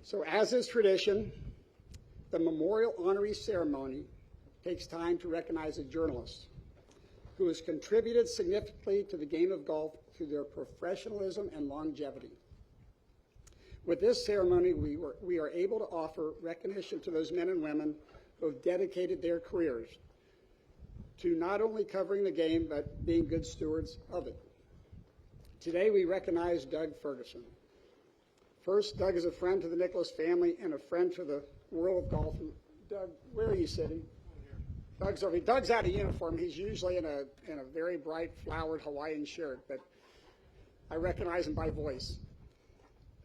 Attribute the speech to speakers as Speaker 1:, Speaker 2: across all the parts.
Speaker 1: So as is tradition, the Memorial Honoree Ceremony takes time to recognize a journalist who has contributed significantly to the game of golf through their professionalism and longevity. With this ceremony, we are able to offer recognition to those men and women who have dedicated their careers to not only covering the game, but being good stewards of it. Today, we recognize Doug Ferguson. First, Doug is a friend to the Nicholas family and a friend to the world of golf. Doug, where are you sitting? Doug's over. Doug's out of uniform. He's usually in a very bright flowered Hawaiian shirt, but I recognize him by voice.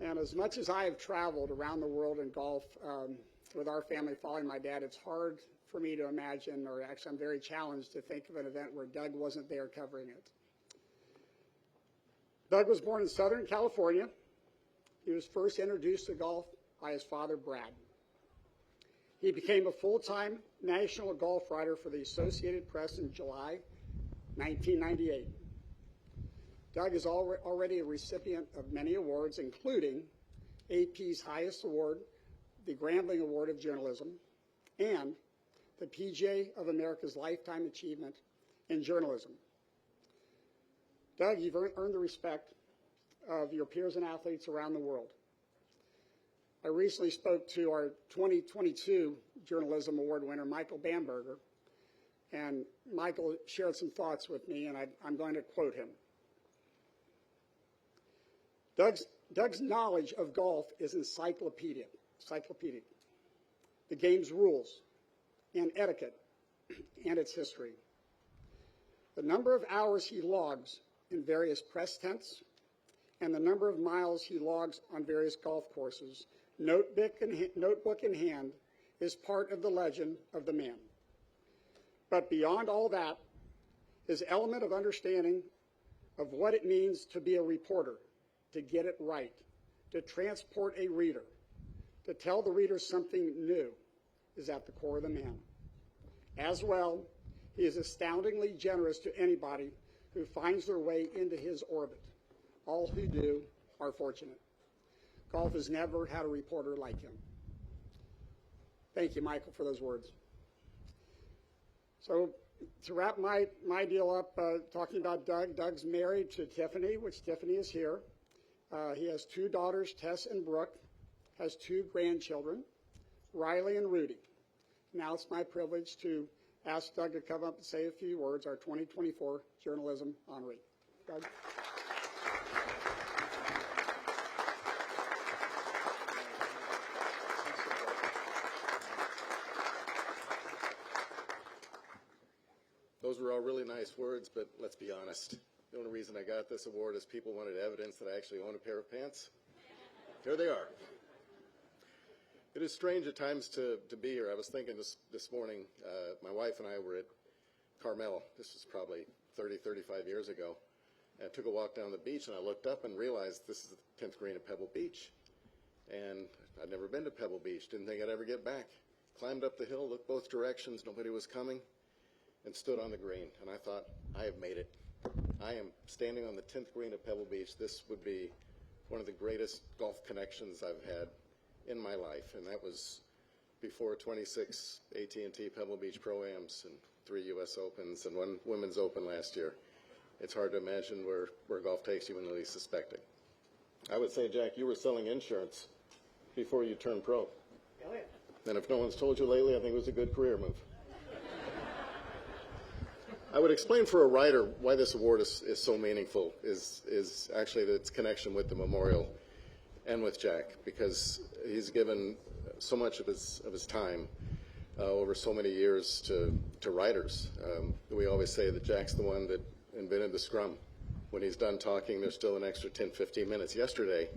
Speaker 1: And as much as I have traveled around the world in golf with our family following my dad, it's hard for me to imagine, or actually I'm very challenged to think of an event where Doug wasn't there covering it. Doug was born in Southern California. He was first introduced to golf by his father, Brad. He became a full-time national golf writer for the Associated Press in July 1998. Doug is already a recipient of many awards, including AP's highest award, the Grambling Award of Journalism, and the PGA of America's Lifetime Achievement in Journalism. Doug, you've earned the respect of your peers and athletes around the world. I recently spoke to our 2022 Journalism Award winner, Michael Bamberger, and Michael shared some thoughts with me, and I'm going to quote him. Doug's knowledge of golf is encyclopedic. The game's rules and etiquette and its history. The number of hours he logs in various press tents and the number of miles he logs on various golf courses, notebook in hand, is part of the legend of the man. But beyond all that, his element of understanding of what it means to be a reporter, to get it right, to transport a reader, to tell the reader something new, is at the core of the man. As well, he is astoundingly generous to anybody who finds their way into his orbit. All who do are fortunate. Golf has never had a reporter like him. Thank you, Michael, for those words. So to wrap my deal up, talking about Doug, Doug's married to Tiffany, which Tiffany is here. He has two daughters, Tess and Brooke, has two grandchildren, Riley and Rudy. Now it's my privilege to ask Doug to come up and say a few words, our 2024 Journalism Honoree. Doug.
Speaker 2: Those were all really nice words, but let's be honest. The only reason I got this award is people wanted evidence that I actually own a pair of pants. Here they are. It is strange at times to be here. I was thinking this morning, my wife and I were at Carmel. This was probably 30, 35 years ago. And I took a walk down the beach, and I looked up and realized this is the 10th green at Pebble Beach. And I'd never been to Pebble Beach, didn't think I'd ever get back. Climbed up the hill, looked both directions, nobody was coming, and stood on the green. And I thought, I have made it. I am standing on the 10th green at Pebble Beach. This would be one of the greatest golf connections I've had in my life, and that was before 26 AT&T Pebble Beach Pro-Ams and 3 U.S. Opens and 1 Women's Open last year. It's hard to imagine where golf takes you when you least suspect it. I would say, Jack, you were selling insurance before you turned pro.
Speaker 1: Oh, yeah.
Speaker 2: And if no one's told you lately, I think it was a good career move. I would explain for a writer why this award is so meaningful is actually its connection with the memorial and with Jack, because he's given so much of his time over so many years to writers. We always say that Jack's the one that invented the scrum. When he's done talking, there's still an extra 10, 15 minutes. Yesterday,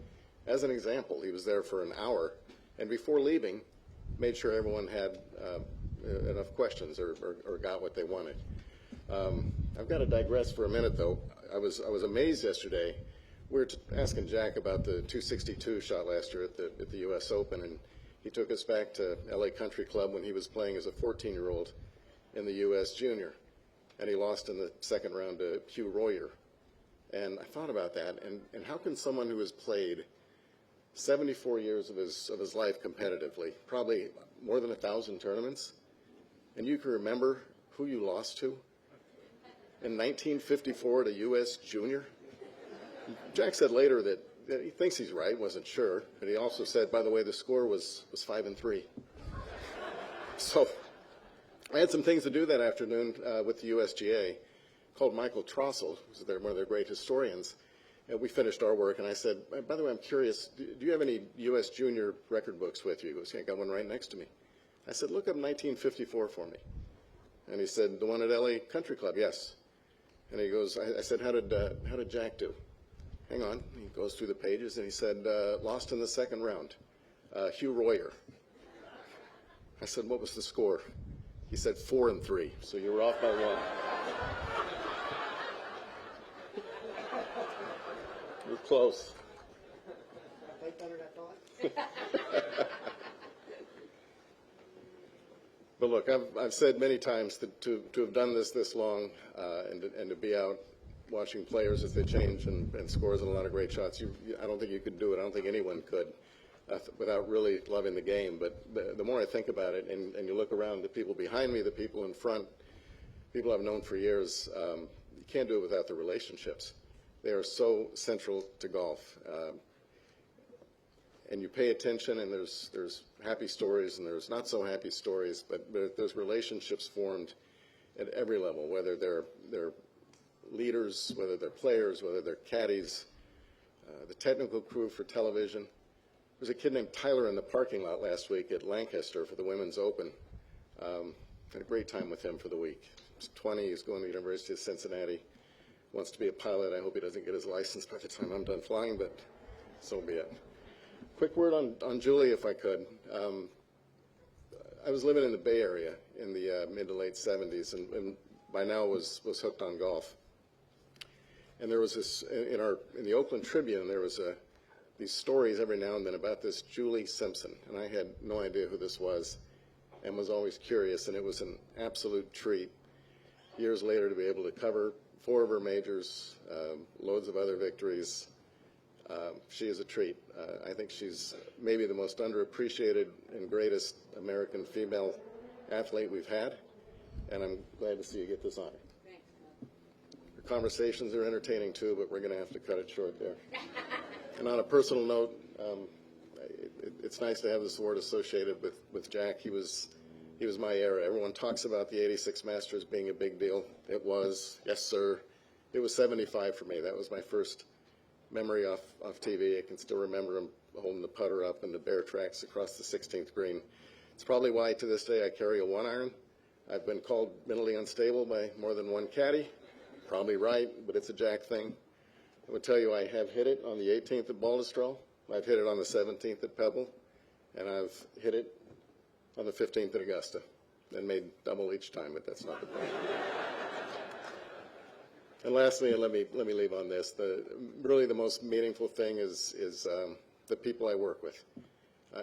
Speaker 2: as an example, he was there for an hour, and before leaving, made sure everyone had enough questions or got what they wanted. I've got to digress for a minute, though. I was amazed yesterday. We were asking Jack about the 262 shot last year at the U.S. Open, and he took us back to L.A. Country Club when he was playing as a 14-year-old in the U.S. Junior, and he lost in the second round to Hugh Royer. And I thought about that, and how can someone who has played 74 years of his life competitively, probably more than 1,000 tournaments, and you can remember who you lost to in 1954 at a U.S. Junior? Jack said later that he thinks he's right, wasn't sure, but he also said, by the way, the score was 5-3. So I had some things to do that afternoon with the USGA, called Michael Trossel, who's one of their great historians. And we finished our work, and I said, by the way, I'm curious, do you have any U.S. Junior record books with you? He goes, yeah, I got one right next to me. I said, look up 1954 for me. And he said, the one at LA Country Club, yes. And he goes, I said, how did Jack do? Hang on. He goes through the pages, and he said, lost in the second round. Hugh Royer. I said, what was the score? He said 4-3, so you were off by one. You're close. But look, I've said many times that to have done this long and to be out watching players as they change and scores and a lot of great shots, I don't think you could do it. I don't think anyone could without really loving the game. But the more I think about it, and you look around, the people behind me, the people in front, people I've known for years, you can't do it without the relationships. They are so central to golf. And you pay attention, and there's happy stories and there's not so happy stories, but there's relationships formed at every level, whether they're leaders, whether they're players, whether they're caddies, the technical crew for television. There was a kid named Tyler in the parking lot last week at Lancaster for the Women's Open. Had a great time with him for the week. He's 20, he's going to the University of Cincinnati, wants to be a pilot. I hope he doesn't get his license by the time I'm done flying, but so be it. Quick word on Julie, if I could. I was living in the Bay Area in the mid to late 70s, and by now was hooked on golf. And there was this in the Oakland Tribune. There was these stories every now and then about this Julie Simpson, and I had no idea who this was, and was always curious. And it was an absolute treat years later to be able to cover 4 of her majors, loads of other victories. She is a treat. I think she's maybe the most underappreciated and greatest American female athlete we've had, and I'm glad to see you get this honor.
Speaker 3: Thanks.
Speaker 2: Her conversations are entertaining too, but we're going to have to cut it short there. And on a personal note, it's nice to have this award associated with Jack. He was my era. Everyone talks about the '86 Masters being a big deal. It was, yes sir. It was 75 for me. That was my first memory off TV. I can still remember him holding the putter up and the bear tracks across the 16th green. It's probably why to this day I carry a 1-iron. I've been called mentally unstable by more than one caddy. Probably right, but it's a Jack thing. I would tell you I have hit it on the 18th at Baltusrol. I've hit it on the 17th at Pebble, and I've hit it on the 15th at Augusta, and made double each time, but that's not the point. And lastly, and let me leave on this, really the most meaningful thing is the people I work with.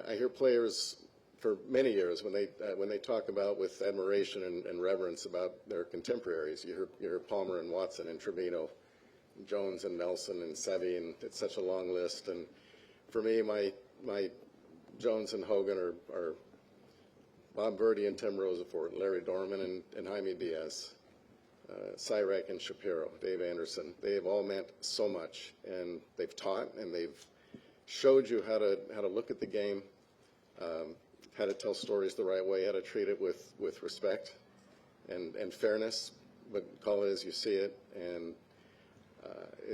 Speaker 2: I hear players for many years when they talk about with admiration and reverence about their contemporaries. You hear Palmer and Watson and Trevino, Jones and Nelson and Seve, and it's such a long list. And for me, my Jones and Hogan are Bob Verdi and Tim Rosefort, Larry Dorman and Jaime Diaz. Cyrek and Shapiro, Dave Anderson, they have all meant so much, and they've taught and they've showed you how to look at the game, how to tell stories the right way, how to treat it with respect and fairness, but call it as you see it. And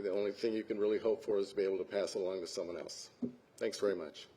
Speaker 2: the only thing you can really hope for is to be able to pass along to someone else. Thanks very much.